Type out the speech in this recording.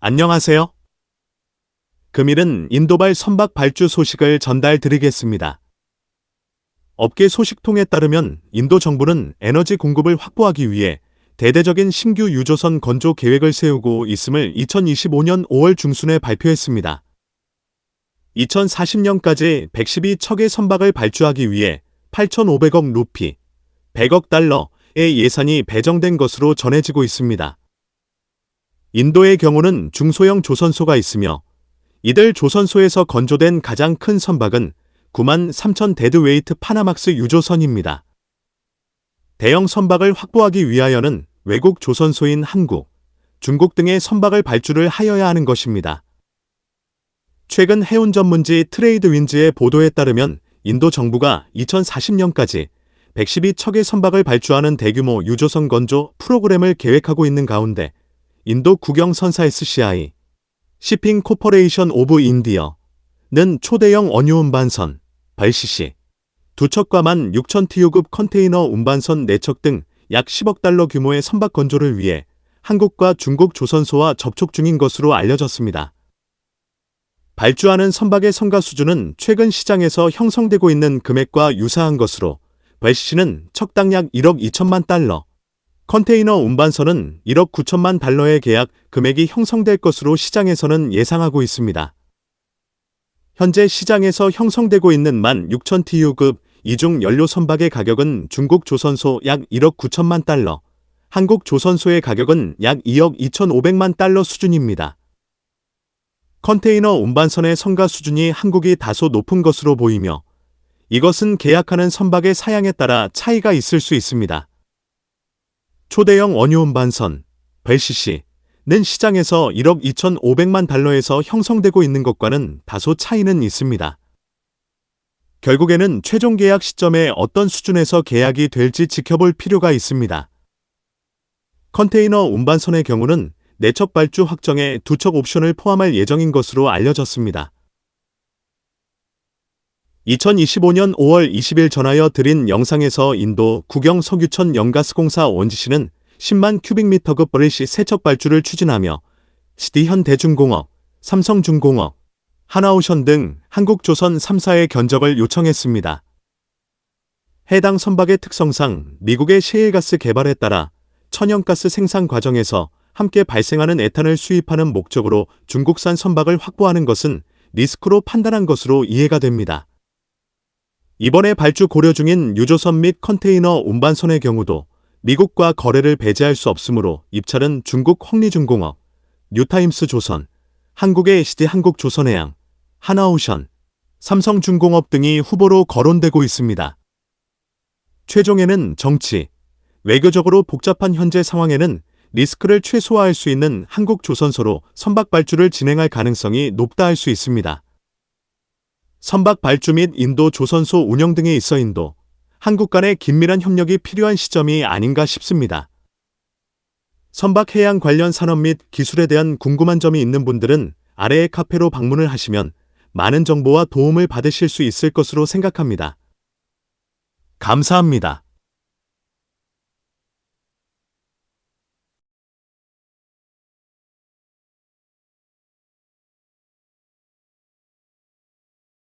안녕하세요. 금일은 인도발 선박 발주 소식을 전달드리겠습니다. 업계 소식통에 따르면 인도 정부는 에너지 공급을 확보하기 위해 대대적인 신규 유조선 건조 계획을 세우고 있음을 2025년 5월 중순에 발표했습니다. 2040년까지 112척의 선박을 발주하기 위해 8,500억 루피, 100억 달러의 예산이 배정된 것으로 전해지고 있습니다. 인도의 경우는 중소형 조선소가 있으며 이들 조선소에서 건조된 가장 큰 선박은 9만 3천 데드웨이트 파나막스 유조선입니다. 대형 선박을 확보하기 위하여는 외국 조선소인 한국, 중국 등의 선박을 발주를 하여야 하는 것입니다. 최근 해운 전문지 트레이드윈즈의 보도에 따르면 인도 정부가 2040년까지 112척의 선박을 발주하는 대규모 유조선 건조 프로그램을 계획하고 있는 가운데 인도 국영선사 SCI, 시핑 코퍼레이션 오브 인디어는 초대형 원유 운반선, 발시시, 2척과 16,000TU급 컨테이너 운반선 4척 등 약 10억 달러 규모의 선박 건조를 위해 한국과 중국 조선소와 접촉 중인 것으로 알려졌습니다. 발주하는 선박의 성가 수준은 최근 시장에서 형성되고 있는 금액과 유사한 것으로 발시시는 척당 약 1억 2천만 달러, 컨테이너 운반선은 1억 9천만 달러의 계약 금액이 형성될 것으로 시장에서는 예상하고 있습니다. 현재 시장에서 형성되고 있는 16,000TU급 이중 연료 선박의 가격은 중국 조선소 약 1억 9천만 달러, 한국 조선소의 가격은 약 2억 2,500만 달러 수준입니다. 컨테이너 운반선의 성가 수준이 한국이 다소 높은 것으로 보이며 이것은 계약하는 선박의 사양에 따라 차이가 있을 수 있습니다. 초대형 원유 운반선, 발시시는 시장에서 1억 2,500만 달러에서 형성되고 있는 것과는 다소 차이는 있습니다. 결국에는 최종 계약 시점에 어떤 수준에서 계약이 될지 지켜볼 필요가 있습니다. 컨테이너 운반선의 경우는 4척 발주 확정에 2척 옵션을 포함할 예정인 것으로 알려졌습니다. 2025년 5월 20일 전하여 드린 영상에서 인도 국영석유천 연가스공사 원지시는 10만 큐빅미터급 버릴시 3척 발주를 추진하며 SD현대중공업, 삼성중공업, 하나오션 등 한국조선 3사의 견적을 요청했습니다. 해당 선박의 특성상 미국의 셰일가스 개발에 따라 천연가스 생산 과정에서 함께 발생하는 에탄을 수입하는 목적으로 중국산 선박을 확보하는 것은 리스크로 판단한 것으로 이해가 됩니다. 이번에 발주 고려 중인 유조선 및 컨테이너 운반선의 경우도 미국과 거래를 배제할 수 없으므로 입찰은 중국 헝리중공업, 뉴타임스 조선, 한국의 SD 한국조선해양, 하나오션, 삼성중공업 등이 후보로 거론되고 있습니다. 최종에는 정치, 외교적으로 복잡한 현재 상황에는 리스크를 최소화할 수 있는 한국조선소로 선박 발주를 진행할 가능성이 높다 할 수 있습니다. 선박 발주 및 인도 조선소 운영 등에 있어 인도, 한국 간의 긴밀한 협력이 필요한 시점이 아닌가 싶습니다. 선박 해양 관련 산업 및 기술에 대한 궁금한 점이 있는 분들은 아래의 카페로 방문을 하시면 많은 정보와 도움을 받으실 수 있을 것으로 생각합니다. 감사합니다.